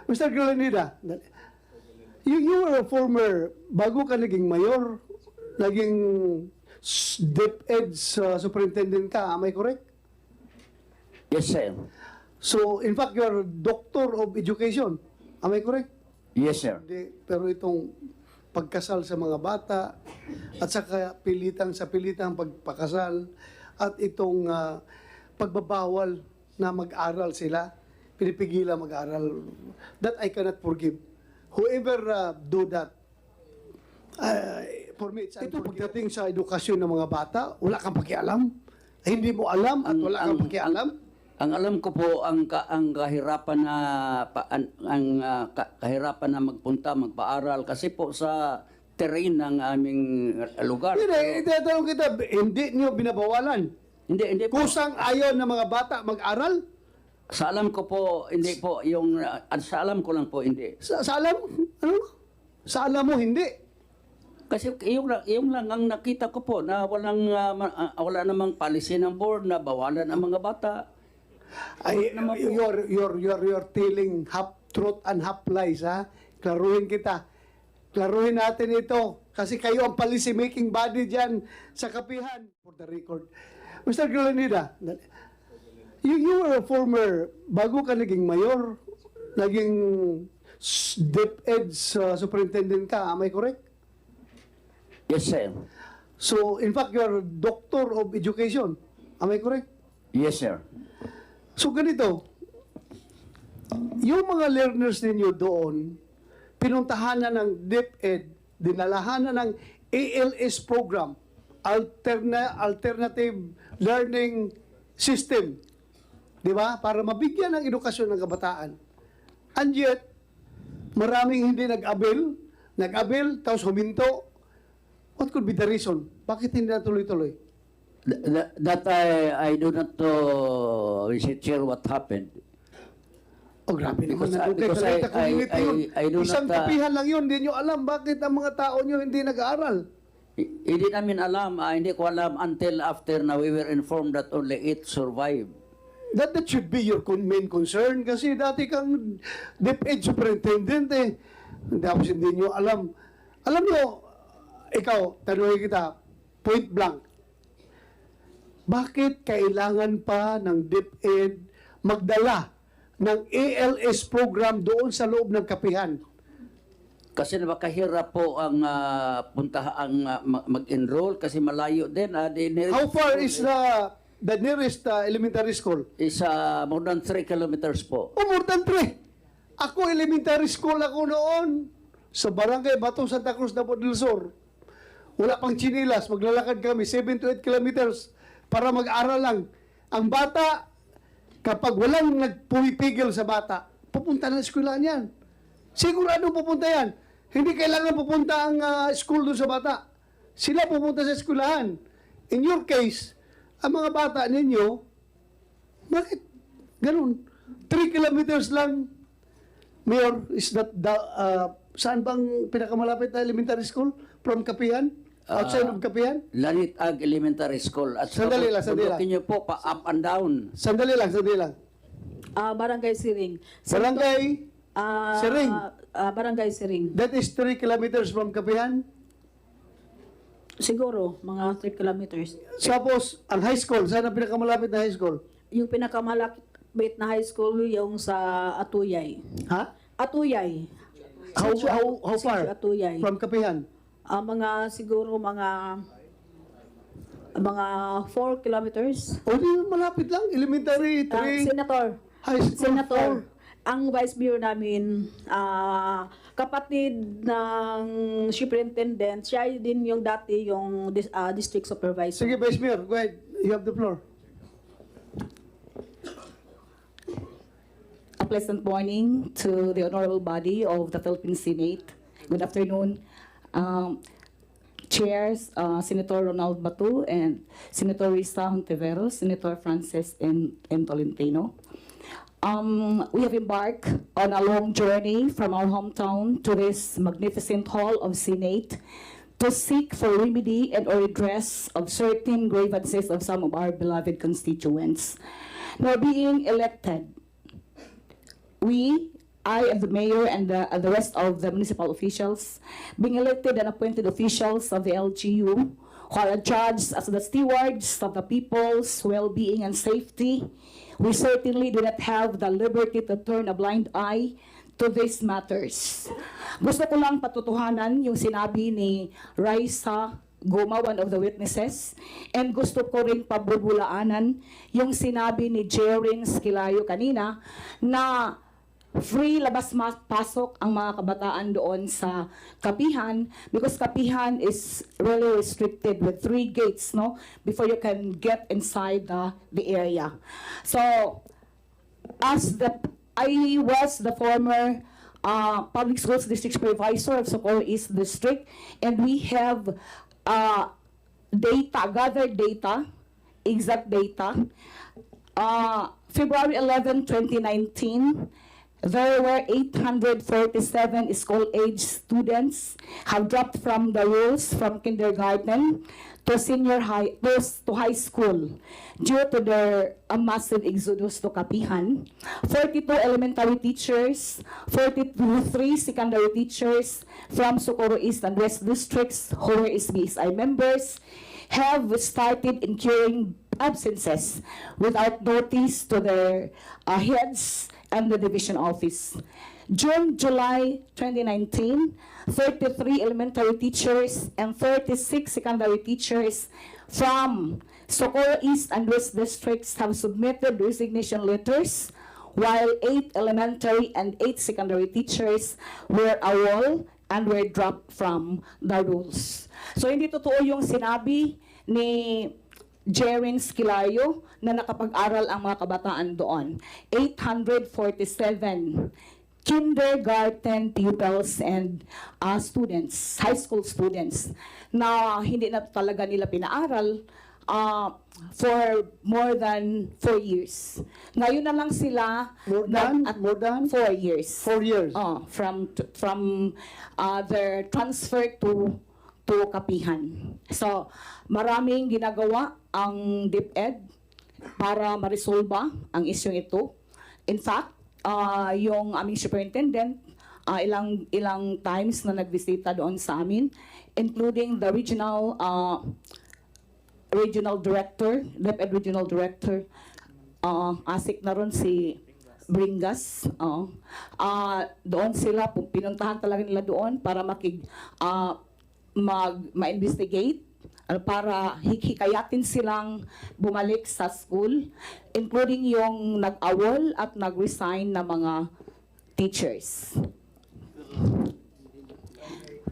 Mr. Galanida, you were a former, bago ka naging mayor, naging DepEd superintendent ka, am I correct? Yes, sir. So, in fact, you're a doctor of education, am I correct? Yes, sir. Hindi, pero itong pagkasal sa mga bata at saka sa pilitang pagpakasal at itong pagbabawal na mag-aral sila, pinipigilan mag-aral, that I cannot forgive. Whoever do that, for me, it's ito pagdating sa edukasyon ng mga bata, wala kang pakialam, hindi mo alam at wala kang pakialam. Ang alam ko po ang kahirapan na kahirapan na magpunta, magpaaral kasi po sa terrain ng aming lugar. Hindi, itatanong kita, hindi niyo binabawalan. Hindi po. Kusang ayaw ng mga bata mag-aral? Sa alam ko po, hindi po yung sa alam ko lang po hindi. Sa alam? Ano? Sa alam mo, hindi. Kasi yung lang ang nakita ko po na wala namang policy ng board na bawalan ang mga bata. Ay, you're telling half truth and half lies, ha? Klaruhin kita. Klaruhin natin ito. Kasi kayo ang policy making body dyan sa kapihan. For the record. Mr. Galanida, you were a former, bago ka naging mayor, naging DepEd superintendent ka, am I correct? Yes, sir. So, in fact, you're a doctor of education, am I correct? Yes, sir. So ganito, yung mga learners ninyo doon, pinuntahan na ng DepEd, dinalahan na ng ALS program, Alternative Learning System, di ba? Para mabigyan ng edukasyon ng kabataan. And yet, maraming hindi nag-abil, tapos huminto. What could be the reason? Bakit hindi natuloy-tuloy? That I do not share what happened. Oh, grabe naman. Because I do Isang not, kapihan lang yun, hindi nyo alam bakit ang mga tao nyo hindi nag-aaral. Hindi namin alam, hindi ko alam until after na we were informed that only 8 survived. That should be your main concern kasi dati kang DepEd superintendent eh. Tapos hindi nyo alam. Alam nyo, ikaw, tanongin kita, point blank. Bakit kailangan pa ng DepEd magdala ng ALS program doon sa loob ng kapihan? Kasi napakahirap po ang mag-enroll kasi malayo din. How far is the nearest elementary school? Is more than 3 kilometers po. Oh, more than 3. Ako, elementary school ako noon sa Barangay Batong Santa Cruz, Davao del Sur. Wala pang chinilas, maglalakad kami 7 to 8 kilometers para mag-aral lang. Ang bata, kapag walang nagpumipigil sa bata, pupunta na eskwelahan yan. Sigurado pupunta yan. Hindi kailangan pupunta ang school doon sa bata. Sila pupunta sa eskwelahan. In your case, ang mga bata ninyo, bakit ganun? 3 kilometers lang. Mayor, is that saan bang pinakamalapit na elementary school from Kapihan? Outside of Kapihan? Lanitag Elementary School. At Sandali lang. bunutin niyo po pa up and down. Sandali lang. Barangay Siring. Barangay Siring. Barangay Siring. That is 3 kilometers from Kapihan. Siguro, mga 3 kilometers. Tapos, ang high school, saan ang pinakamalapit na high school? Yung pinakamalapit na high school, yung sa Atuyay. Ha? Atuyay. How far? Atuyay. From Kapihan? Siguro mga 4 kilometers. O di, malapit lang. Elementary, 3. Senator. High school, Senator. 4. Ang vice mayor namin, kapatid ng superintendent, siya din yung dati yung district supervisor. Sige, Vice Mayor, go ahead. You have the floor. A pleasant morning to the honorable body of the Philippine Senate. Good afternoon, Chairs, Senator Ronald Batu and Senator Risa Hontiveros, Senator Frances and Tolentino. We have embarked on a long journey from our hometown to this magnificent hall of Senate to seek for remedy and or redress of certain grievances of some of our beloved constituents. Now being elected, we I and the mayor and the rest of the municipal officials, being elected and appointed officials of the LGU, who are judged as the stewards of the people's well-being and safety, we certainly do not have the liberty to turn a blind eye to these matters. Gusto ko lang patutuhanan yung sinabi ni Raisa Goma, one of the witnesses, and gusto ko rin pabubulaanan yung sinabi ni Jering Skilayo kanina na free labas-pasok ang mga kabataan doon sa Kapihan because Kapihan is really restricted with 3 gates, no, before you can get inside the area. So, I was the former Public Schools District Supervisor of Socorro East District, and we have gathered data, exact data. February 11, 2019, there were 847 school-age students have dropped from the rules from kindergarten to high school due to their massive exodus to Kapihan. 42 elementary teachers, 43 secondary teachers from Socorro East and West districts who were SBSI members have started incurring absences without notice to their heads and the division office. June, July 2019, 33 elementary teachers and 36 secondary teachers from Socorro East and West districts have submitted resignation letters, while 8 elementary and 8 secondary teachers were AWOL and were dropped from the rules. So hindi totoo yung sinabi ni Jering Skilayo na nakapag-aral ang mga kabataan doon. 847 kindergarten pupils and students, high school students, na hindi na talaga nila pinaaral for more than 4 years. Ngayon na lang sila More than 4 years. 4 years. From their transfer to Kapihan. So, maraming ginagawa ang DepEd para maresolba ang isyong ito. In fact, yung aming superintendent, ilang times na nagbisita doon sa amin, including the regional director, DepEd regional director, asik na ron si Bringas. Doon sila, pinuntahan talaga nila doon para ma-investigate, para hikayatin silang bumalik sa school, including yung nag-awol at nag-resign na mga teachers.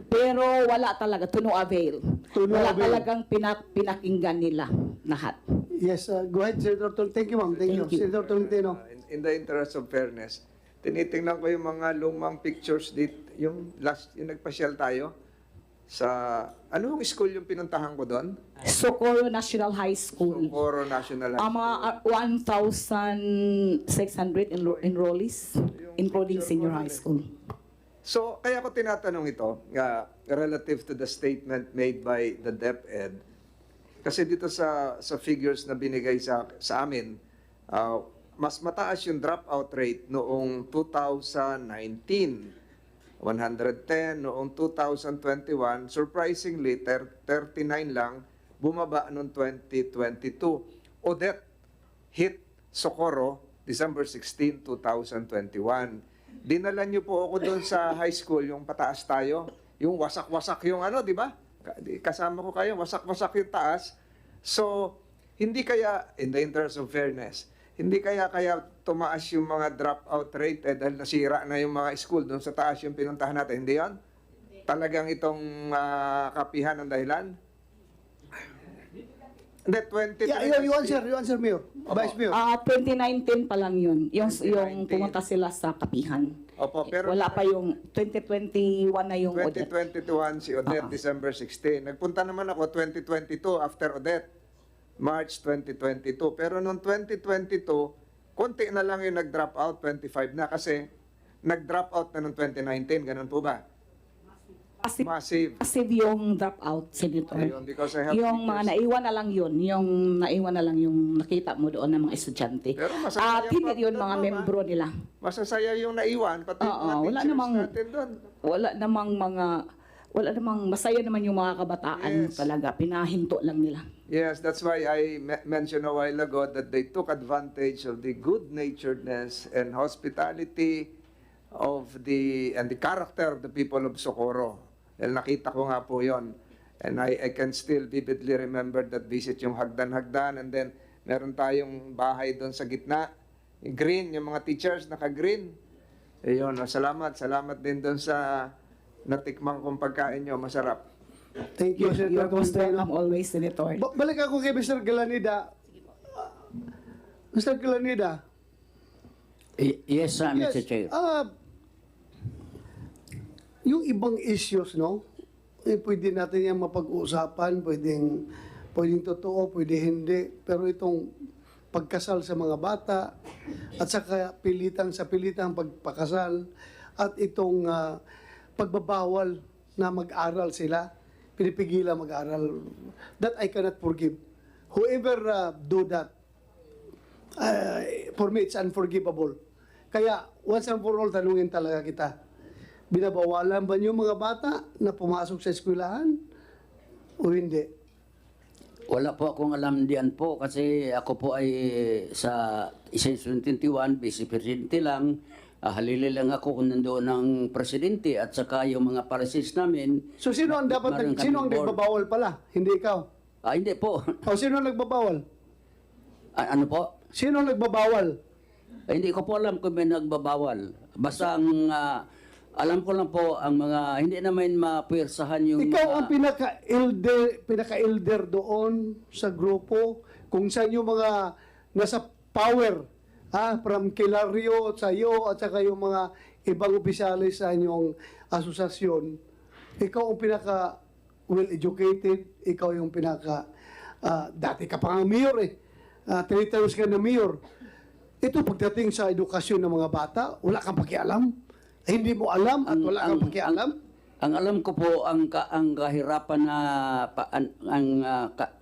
Pero wala talaga, to no avail. To no Wala avail. talagang pinakinggan nila lahat. Yes, go ahead, Senator Tolentino. Thank you, ma'am. Thank you. Thank you. Senator Tolentino. In the interest of fairness, tinitingnan ko yung mga lumang pictures dito, yung nagpasyal tayo sa, anong school yung pinuntahan ko doon? Socorro National High School. Socorro National High Ang mga 1,600 enrollees, including senior high school. So, kaya ko tinatanong ito, relative to the statement made by the DepEd, kasi dito sa figures na binigay sa amin, mas mataas yung dropout rate noong 2019. 110 noong 2021, surprisingly, 39 lang, bumaba noong 2022. Odette hit Socorro, December 16, 2021. Dinala niyo po ako doon sa high school, yung pataas tayo, yung wasak-wasak yung di ba? Kasama ko kayo, wasak-wasak yung taas. So, hindi kaya, in the interest of fairness, hindi kaya tumaas yung mga dropout rate dahil nasira na yung mga school doon sa taas yung pinuntahan natin. Hindi yan? Talagang itong Kapihan ang dahilan? Hindi, 20... Yeah, you answer, Mayor. Vice Mayor. 2019 pa lang yun. Yung pumunta sila sa Kapihan. Opo, pero... Wala pa yung 2021 na yung Odette. 2021 si Odette, December 16. Nagpunta naman ako 2022 after Odette, March 2022. Pero noong 2022, konti na lang yung nag-drop out, 25 na kasi nag-drop out na noong 2019. Ganun po ba? Massive. Massive yung dropout, Senator. Ayun, because I have Yung mga figures. naiwan na lang yun, yung naiwan na lang yung nakita mo doon ng mga estudyante. Pero masaya At yung hindi yun pagdun, mga ma'am, membro nila. Masasaya yung naiwan, pati yung Oo, mga wala teachers namang- natin doon. Wala namang masaya naman yung mga kabataan Yes. talaga. Pinahinto lang nila. Yes, that's why I mentioned a while ago that they took advantage of the good-naturedness and hospitality of the character of the people of Socorro. Well, nakita ko nga po yon. And I can still vividly remember that visit, yung hagdan-hagdan, and then meron tayong bahay doon sa gitna. Green, yung mga teachers naka-green. Ayun, salamat din doon sa natikmang kong pagkain nyo, masarap. Thank you, You're Senator most Constantino. welcome always, Senator. Balik ako kay Mr. Galanida. Mr. Galanida. Yes, Mr. Chair. Yung ibang issues, no? Pwede natin yan mapag-uusapan, pwedeng totoo, pwede hindi. Pero itong pagkasal sa mga bata, at saka pilitang pagpakasal, at itong pagbabawal na mag-aral sila, pinipigilan mag-aral, that I cannot forgive. Whoever do that, for me, it's unforgivable. Kaya, once and for all, tanungin talaga kita. Binabawalan ba niyo mga bata na pumasok sa eskwelahan o hindi? Wala po akong alam diyan po kasi ako po ay sa 21, Vice Presidente lang. Halili lang ako kung nandoon ng Presidente at saka yung mga parisis namin. So, sino ang Meron sino ang kaming board. nagbabawal pala? Hindi ikaw. Hindi po. O, sino ang nagbabawal? Ano po? Sino ang nagbabawal? Hindi ko po alam kung may nagbabawal. Basta ang alam ko lang po ang mga hindi naman mapuwersahan yung Ikaw mga- ang pinaka-elder doon sa grupo, kung saan yung mga nasa power, from Kilario at sa'yo at saka yung mga ibang opisyalis sa inyong asosasyon, ikaw ang pinaka well-educated, ikaw yung pinaka, dati ka pa nga mayor 3 times ka na mayor. Ito pagdating sa edukasyon ng mga bata, wala kang pakialam. Hindi mo alam at wala kang pakialam. Ang alam ko po ang kahirapan na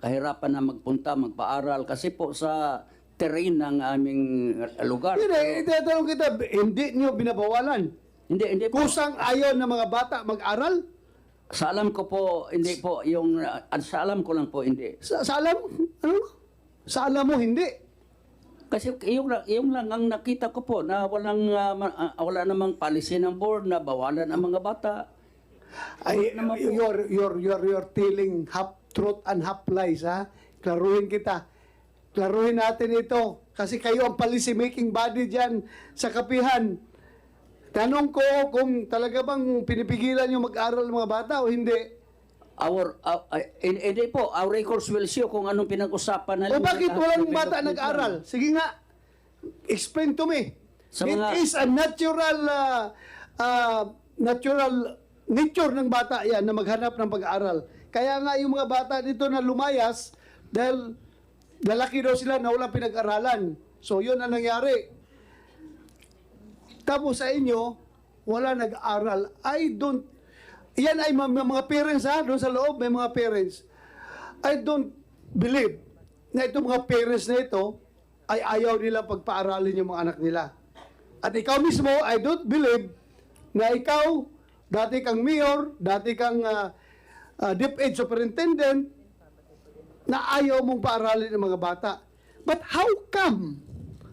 kahirapan na magpunta, magpaaral kasi po sa terrain ng aming lugar. Hindi, itatanong kita, hindi niyo binabawalan. Hindi po. Kusang ayaw ng mga bata mag-aral? Sa alam ko po, hindi po yung sa alam ko lang po hindi. Sa alam? Ano? Sa alam mo, hindi. Kasi yung lang ang nakita ko po na wala namang policy ng board na bawalan ang mga bata. Ay, you're telling half truth and half lies, ha? Klaruhin kita. Klaruhin natin ito. Kasi kayo ang policy making body dyan sa kapihan. Tanong ko kung talaga bang pinipigilan yung mag-aral ng mga bata o hindi. Hindi po, our records will show kung anong pinag-usapan na O bakit walang bata development nag-aral? Sige nga, explain to me. Sa It mga- is a natural nature ng bata yan na maghanap ng pag-aaral. Kaya nga yung mga bata dito na lumayas dahil lalaki daw sila na walang pinag-aralan. So yun ang nangyari. Tapos sa inyo, wala nag-aral. Yan ay mga parents doon sa loob, may mga parents. I don't believe na itong mga parents na ito ay ayaw nila pagpaaralin yung mga anak nila. At ikaw mismo, I don't believe na ikaw, dati kang mayor, dati kang DepEd superintendent, na ayaw mong paaralin ng mga bata. But how come?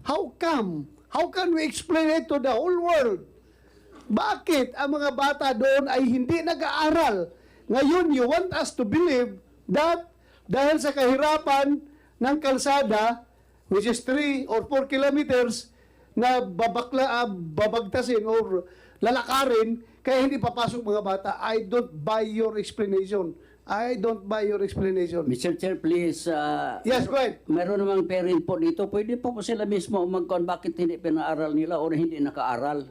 How come? How can we explain it to the whole world? Bakit ang mga bata doon ay hindi nag-aaral? Ngayon, you want us to believe that dahil sa kahirapan ng kalsada, which is 3 or 4 kilometers, na babagtasin or lalakarin, kaya hindi papasok mga bata. I don't buy your explanation. I don't buy your explanation. Mr. Chair, please. Yes, go ahead. Meron namang parent po dito. Pwede po sila mismo magkuhan bakit hindi pinaaral nila o hindi nakaaral.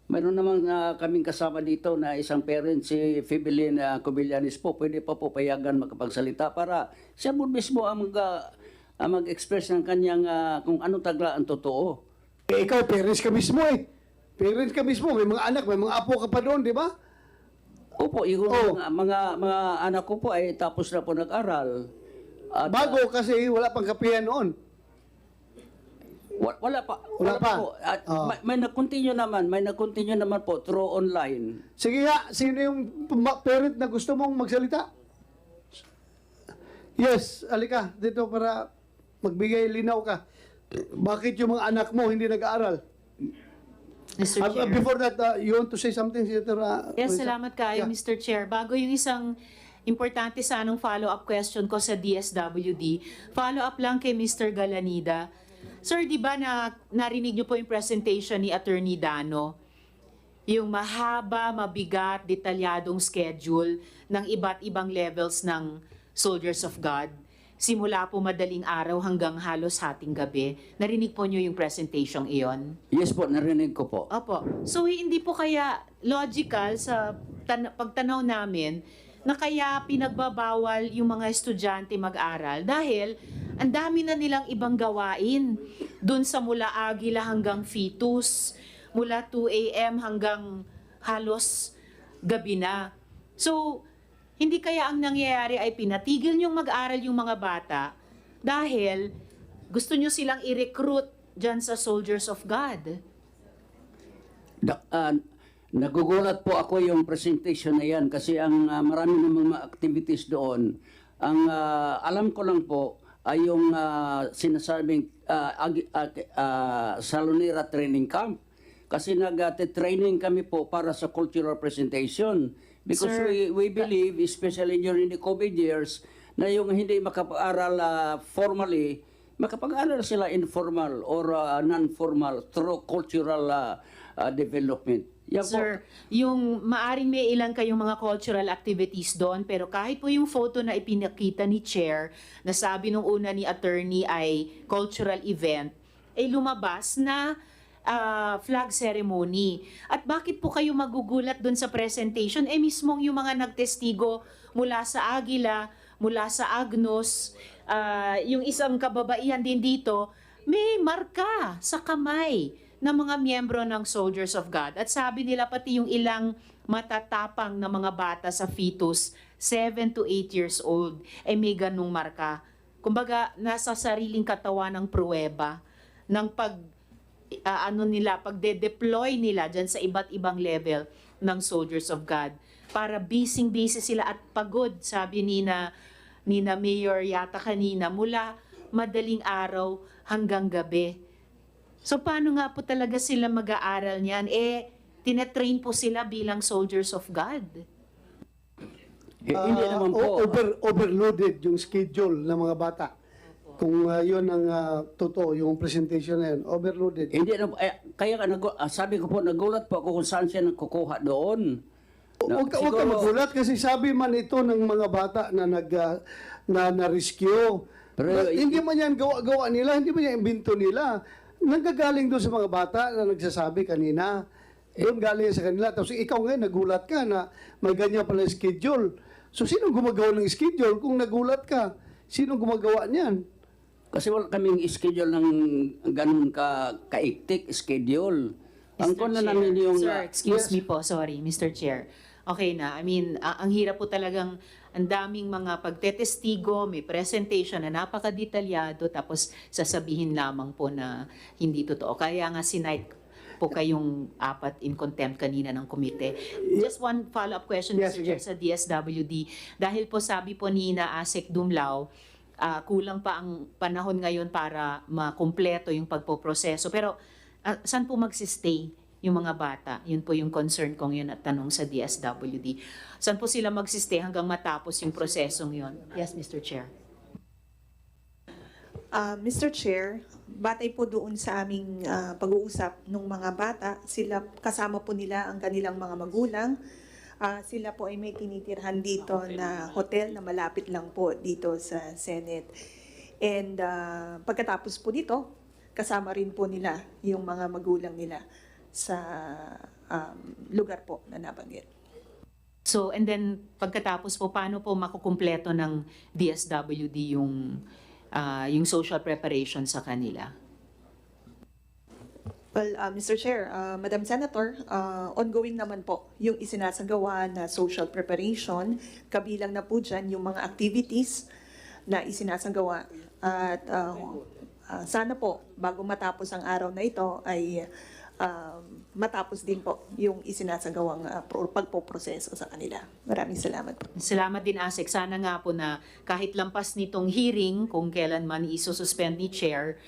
Meron namang kaming kasama dito na isang parent, si Fibeline Cubillanes po. Pwede pa po payagan makapagsalita para siya po mismo ang mag-express ng kanyang kung anong tagla ang totoo. Ikaw, parents ka mismo eh. Parents ka mismo. May mga anak, may mga apo ka pa doon, di ba? Opo, yung Oh. mga anak ko po ay tapos na po nag-aral. At, Bago kasi wala pang kapihan noon. wala pa. Wala pa. Po. At Oh. may nag-continue naman po through online. Sige nga, sino yung parent na gusto mong magsalita? Yes, alika dito para magbigay linaw ka. Bakit yung mga anak mo hindi nag-aaral? Mr. Chair. Before that, you want to say something, Senator? Yes, Risa? salamat kayo, Yeah. Mr. Chair. Bago yung isang importante sanang follow-up question ko sa DSWD, follow-up lang kay Mr. Galanida. Sir, di ba narinig niyo po yung presentation ni Attorney Dano? Yung mahaba, mabigat, detalyadong schedule ng iba't ibang levels ng Soldiers of God. Simula po madaling araw hanggang halos hating gabi. Narinig po niyo yung presentation iyon? Yes po, narinig ko po. Opo. So hindi po kaya logical sa pagtanaw namin na kaya pinagbabawal yung mga estudyante mag-aral dahil ang dami na nilang ibang gawain dun sa mula agila hanggang fetus, mula 2 a.m. hanggang halos gabi na. So, hindi kaya ang nangyayari ay pinatigil niyong mag-aral yung mga bata dahil gusto niyo silang i-recruit dyan sa Soldiers of God. Nagugulat po ako yung presentation na yan kasi ang marami namang mga activities doon. Ang alam ko lang po ay yung sinasabing Salonera Training Camp. Kasi nag-training kami po para sa cultural presentation. Because Sir, we believe, especially during the COVID years, na yung hindi makapag-aral formally, makapag-aral sila informal or non-formal through cultural development. Yan po. Sir, yung maaring may ilan kayong mga cultural activities doon, pero kahit po yung photo na ipinakita ni Chair, na sabi nung una ni attorney ay cultural event, ay lumabas na flag ceremony. At bakit po kayo magugulat doon sa presentation? Mismong yung mga nagtestigo mula sa Agila, mula sa Agnos, yung isang kababaihan din dito, may marka sa kamay ng mga miyembro ng Soldiers of God. At sabi nila pati yung ilang matatapang na mga bata sa fetus, 7 to 8 years old, ay may ganung marka. Kumbaga, nasa sariling katawan ng pruweba ng pagde-deploy nila dyan sa iba't ibang level ng Soldiers of God. Para busy sila at pagod, sabi ni na Mayor yata kanina, mula madaling araw hanggang gabi. So paano nga po talaga sila mag-aaral niyan? Tinetrain po sila bilang Soldiers of God. Hindi naman po. Overloaded yung schedule ng mga bata. Kung yun ang totoo, yung presentation na yun, overloaded. Hindi na, kaya sabi ko po, nagulat po ako kung saan siya nagkukuha doon. Huwag ka magulat kasi sabi man ito ng mga bata na na-rescue. Pero, Hindi man yan gawa nila, hindi man yan imbento nila. Nanggagaling doon sa mga bata na nagsasabi kanina. Doon galing sa kanila. Tapos ikaw ngayon, nagulat ka na may ganyan pala schedule. So, sinong gumagawa ng schedule kung nagulat ka? Sinong gumagawa niyan? Kasi wala kaming schedule ng ganun kaiktik schedule. Ang Mr. kuna Chair. namin yung... Sir, excuse yes. me po, sorry, Mr. Chair. Okay na, I mean, ang hirap po talagang ang daming mga pagtetestigo, may presentation na napakadetalyado, tapos sasabihin lamang po na hindi totoo. Kaya nga sinight po kayong apat in contempt kanina ng komite. Just one follow-up question, Yes, Mr. Chair, yes. sa DSWD. Dahil po sabi po ni na Asek Dumlao, kulang pa ang panahon ngayon para makumpleto yung pagpoproseso. Pero saan po magsistay yung mga bata? Yun po yung concern kong yun at tanong sa DSWD. Saan po sila magsistay hanggang matapos yung prosesong yun? Yes, Mr. Chair. Mr. Chair, batay po doon sa aming pag-uusap ng mga bata, sila kasama po nila ang kanilang mga magulang. Sila po ay may tinitirhan dito na hotel na malapit lang po dito sa Senate. And pagkatapos po dito, kasama rin po nila yung mga magulang nila sa lugar po na nabanggit. So, and then pagkatapos po, paano po makukumpleto ng DSWD yung social preparation sa kanila? Well, Mr. Chair, Madam Senator, ongoing naman po yung isinasagawa na social preparation. Kabilang na po dyan yung mga activities na isinasagawa. At sana po, bago matapos ang araw na ito, ay matapos din po yung isinasagawang pagpoproseso sa kanila. Maraming salamat po. Salamat din, ASEC. Sana nga po na kahit lampas nitong hearing, kung kailan man isususpend ni Chair,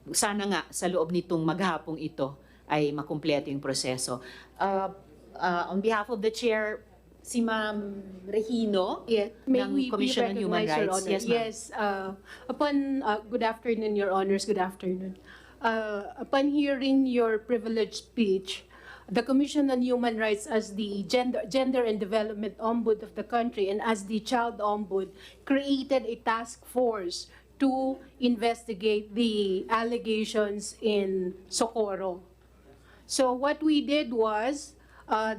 sana nga sa loob nitong maghapong ito ay makumpleto yung proseso. On behalf of the Chair, si Ma'am Regino Yeah. May ng we Commission on Human recognize, Your Rights. Honor? Yes, ma'am. Yes. Good afternoon, Your Honors. Good afternoon. Upon hearing your privileged speech, the Commission on Human Rights as the Gender and Development Ombud of the country and as the Child Ombud created a task force to investigate the allegations in Socorro. So what we did was,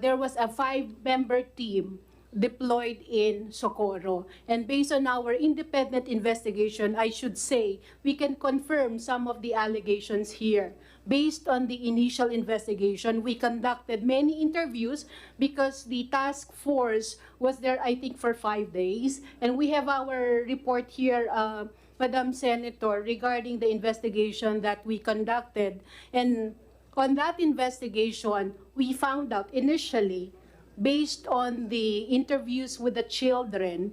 there was a 5-member team deployed in Socorro. And based on our independent investigation, I should say, we can confirm some of the allegations here. Based on the initial investigation, we conducted many interviews because the task force was there, I think, for 5 days. And we have our report here, Madam Senator, regarding the investigation that we conducted. And on that investigation, we found out initially, based on the interviews with the children,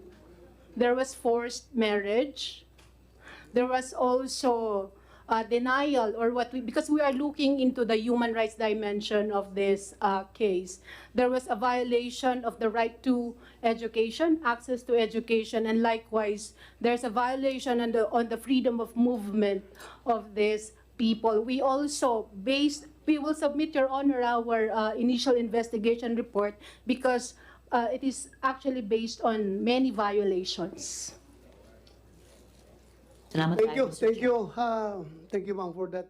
there was forced marriage. There was also denial, or because we are looking into the human rights dimension of this case. There was a violation of the right to education, access to education, and likewise, there's a violation on the freedom of movement of these people. We also we will submit, Your Honor, our initial investigation report because it is actually based on many violations. Salamat Thank tayo, you, Mr. thank Chair. you. Thank you, ma'am, for that